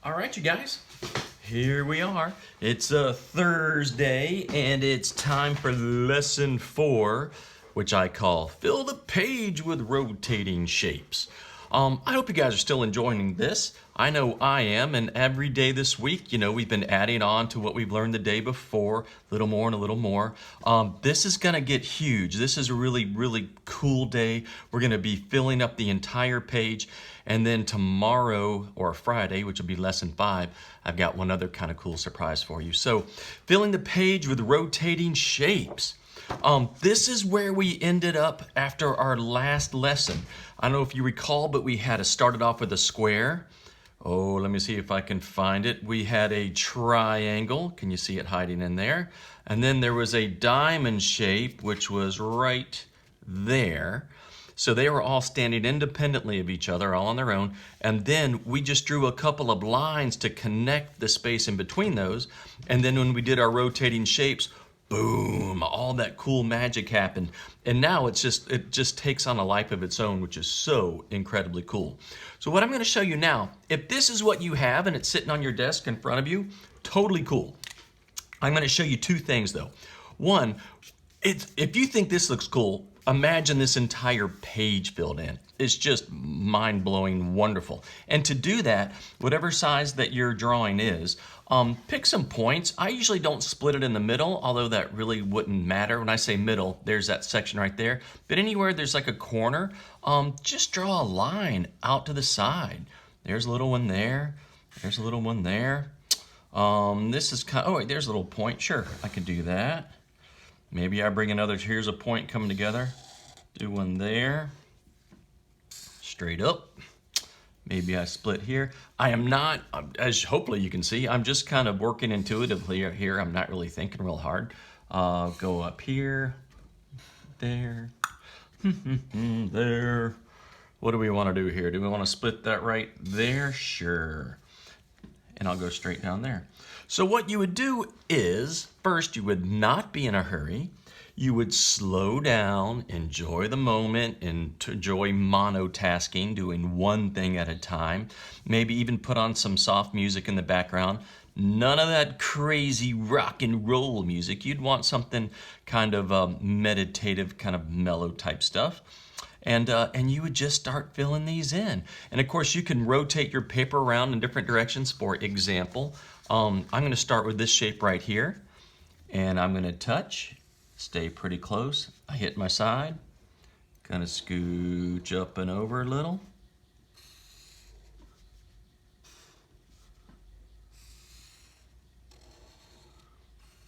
All right, you guys, here we are. It's a Thursday, and it's time for lesson 4, which I call Fill the Page with Rotating Shapes. I hope you guys are still enjoying this. I know I am, and every day this week, we've been adding on to what we've learned the day before, a little more and a little more. This is going to get huge. This is a really, really cool day. We're going to be filling up the entire page, and then tomorrow, or Friday, which will be lesson 5, I've got one other kind of cool surprise for you. So, filling the page with rotating shapes. This is where we ended up after our last lesson. I don't know if you recall, but we had started off with a square. Oh, let me see if I can find it. We had a triangle. Can you see it hiding in there? And then there was a diamond shape, which was right there. So they were all standing independently of each other, all on their own. And then we just drew a couple of lines to connect the space in between those. And then when we did our rotating shapes, boom, all that cool magic happened. And now it just takes on a life of its own, which is so incredibly cool. So what I'm going to show you now, if this is what you have and it's sitting on your desk in front of you, totally cool. I'm going to show you two things though. One, if you think this looks cool, imagine this entire page filled in. It's just mind-blowing, wonderful. And to do that, whatever size that your drawing is, pick some points. I usually don't split it in the middle, although that really wouldn't matter. When I say middle, there's that section right there. But anywhere there's like a corner, just draw a line out to the side. There's a little one there. There's a little one there. This is kind of, oh wait, there's a little point. Sure, I could do that. Maybe I bring another, here's a point coming together. Do one there. Straight up. Maybe I split here. I am not, as hopefully you can see, I'm just kind of working intuitively here. I'm not really thinking real hard. Go up here, there, there. What do we want to do here? Do we want to split that right there? Sure. And I'll go straight down there. So what you would do is, first you would not be in a hurry. You would slow down, enjoy the moment, and enjoy monotasking, doing one thing at a time. Maybe even put on some soft music in the background. None of that crazy rock and roll music. You'd want something kind of meditative, kind of mellow type stuff. And you would just start filling these in. And of course, you can rotate your paper around in different directions. For example, I'm going to start with this shape right here. And I'm going to touch, stay pretty close. I hit my side, kind of scooch up and over a little.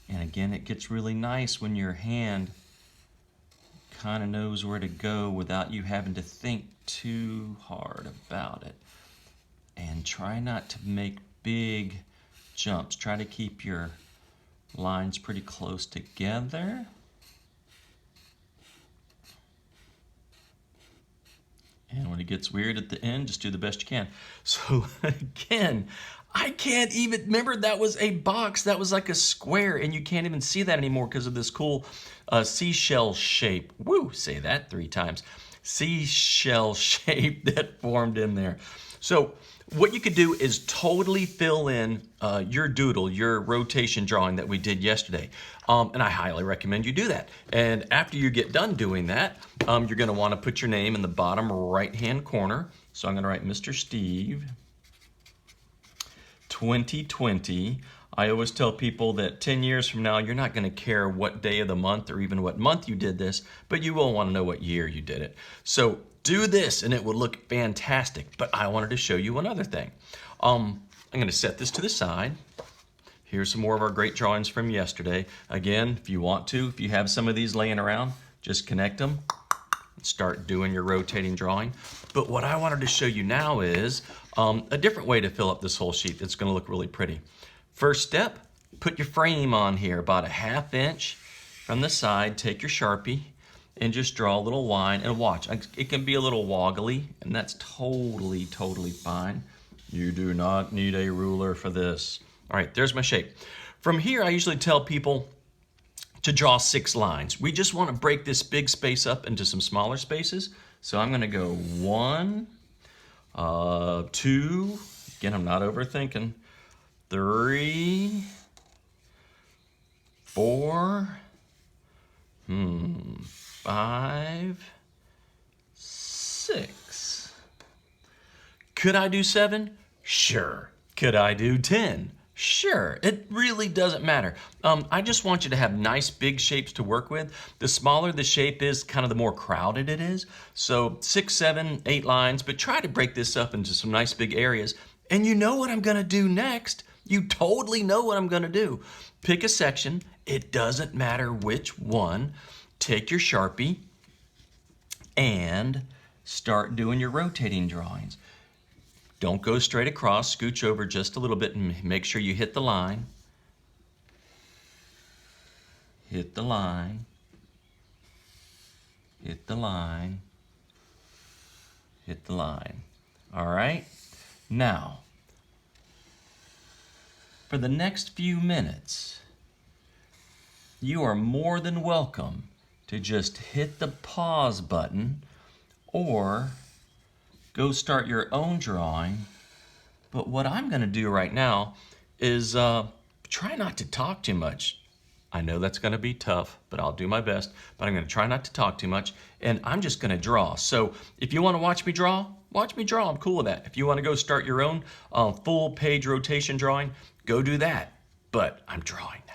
And again, it gets really nice when your hand kind of knows where to go without you having to think too hard about it. And try not to make big jumps. Try to keep your lines pretty close together. And when it gets weird at the end, just do the best you can. So again, I can't even remember that was a box. That was like a square, and you can't even see that anymore because of this cool seashell shape. Woo, say that 3 times. Seashell shape that formed in there. So what you could do is totally fill in your doodle, your rotation drawing that we did yesterday. And I highly recommend you do that. And after you get done doing that, you're going to want to put your name in the bottom right-hand corner. So I'm going to write Mr. Steve 2020. I always tell people that 10 years from now, you're not going to care what day of the month or even what month you did this, but you will want to know what year you did it. So do this and it will look fantastic. But I wanted to show you one other thing. I'm going to set this to the side. Here's some more of our great drawings from yesterday. Again, if you want to, if you have some of these laying around, just connect them and start doing your rotating drawing. But what I wanted to show you now is a different way to fill up this whole sheet that's going to look really pretty. First step, put your frame on here about a 1/2 inch from the side. Take your Sharpie and just draw a little line and watch. It can be a little woggly, and that's totally, totally fine. You do not need a ruler for this. All right, there's my shape. From here, I usually tell people to draw 6 lines. We just want to break this big space up into some smaller spaces. So I'm going to go 1, 2, Again, I'm not overthinking. 3, 4, 5, 6. Could I do 7? Sure. Could I do 10? Sure. It really doesn't matter. I just want you to have nice big shapes to work with. The smaller the shape is, kind of the more crowded it is. So 6, 7, 8 lines, but try to break this up into some nice big areas. And you know what I'm going to do next. You totally know what I'm going to do. Pick a section. It doesn't matter which one. Take your Sharpie and start doing your rotating drawings. Don't go straight across, scooch over just a little bit and make sure you hit the line. Hit the line. Hit the line. Hit the line. All right? Now, for the next few minutes, you are more than welcome to just hit the pause button or go start your own drawing. But what I'm going to do right now is try not to talk too much. I know that's going to be tough, but I'll do my best. But I'm going to try not to talk too much, and I'm just going to draw. So if you want to watch me draw, watch me draw. I'm cool with that. If you want to go start your own full page rotation drawing, go do that. But I'm drawing now.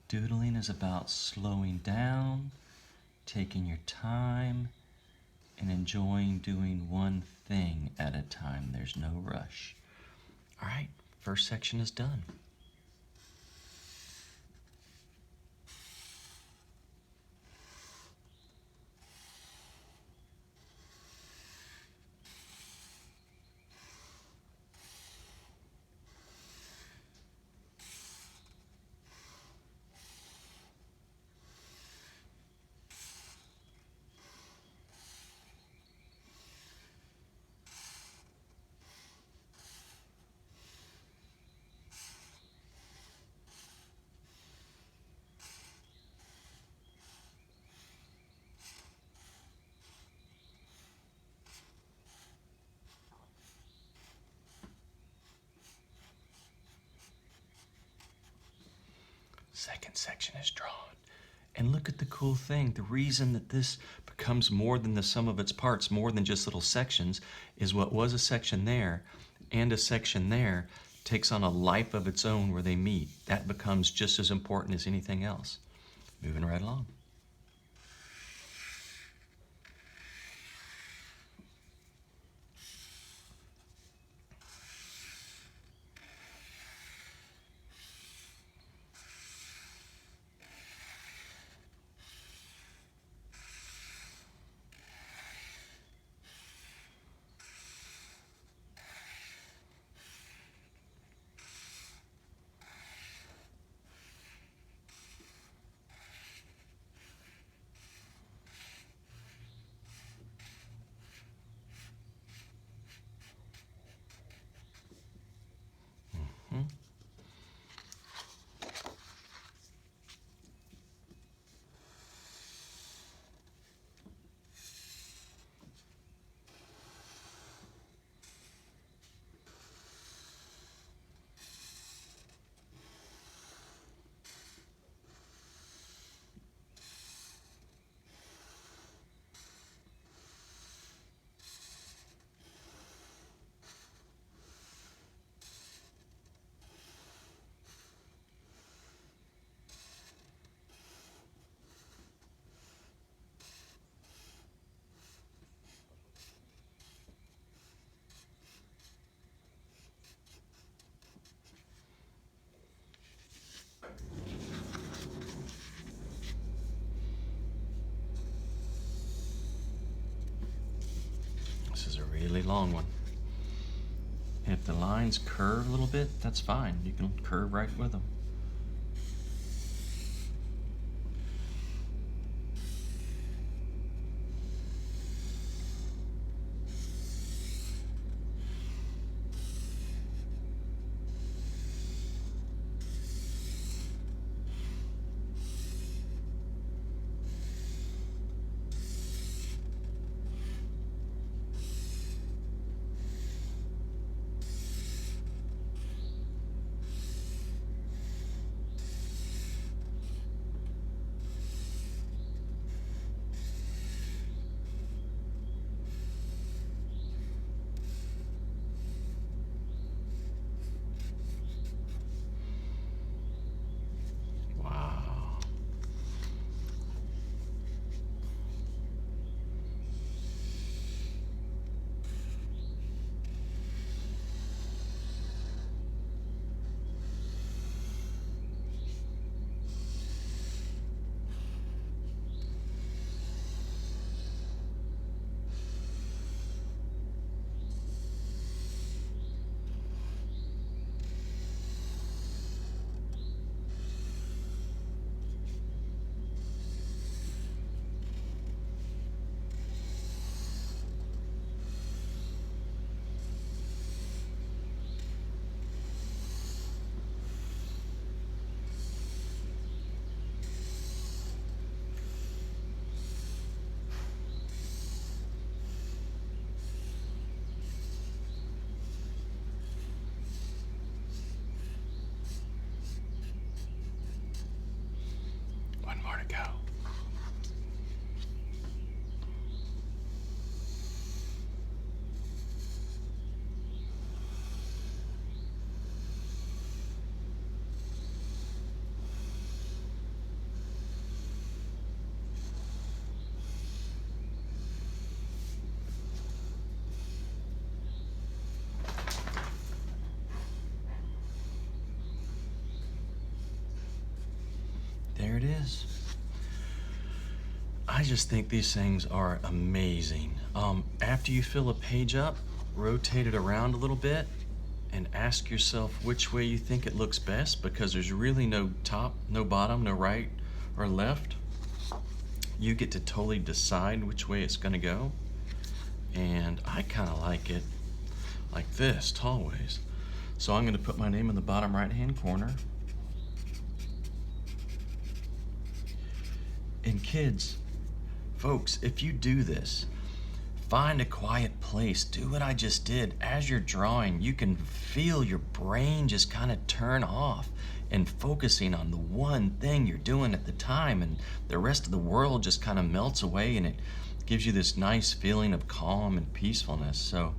Doodling is about slowing down, taking your time, and enjoying doing one thing at a time. There's no rush. All right, first section is done. Second section is drawn. And look at the cool thing. The reason that this becomes more than the sum of its parts, more than just little sections, is what was a section there and a section there takes on a life of its own where they meet. That becomes just as important as anything else. Moving right along. really long one. If the lines curve a little bit, that's fine. You can curve right with them. Wow. One more to go. There it is. I just think these things are amazing. After you fill a page up, rotate it around a little bit and ask yourself which way you think it looks best, because there's really no top, no bottom, no right or left. You get to totally decide which way it's gonna go. And I kind of like it like this, tall ways. So I'm gonna put my name in the bottom right-hand corner. And kids, folks, if you do this, find a quiet place, do what I just did. As you're drawing, you can feel your brain just kind of turn off and focusing on the one thing you're doing at the time, and the rest of the world just kind of melts away, and it gives you this nice feeling of calm and peacefulness. So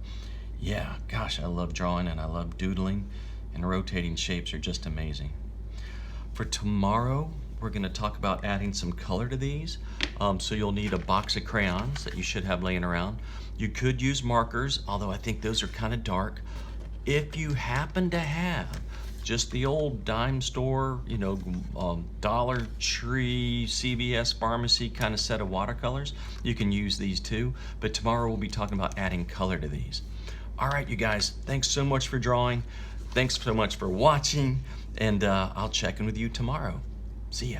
yeah, gosh, I love drawing and I love doodling, and rotating shapes are just amazing. For tomorrow, we're going to talk about adding some color to these. So you'll need a box of crayons that you should have laying around. You could use markers, although I think those are kind of dark. If you happen to have just the old dime store, Dollar Tree, CVS pharmacy kind of set of watercolors, you can use these too. But tomorrow we'll be talking about adding color to these. All right, you guys, thanks so much for drawing. Thanks so much for watching, and I'll check in with you tomorrow. See ya.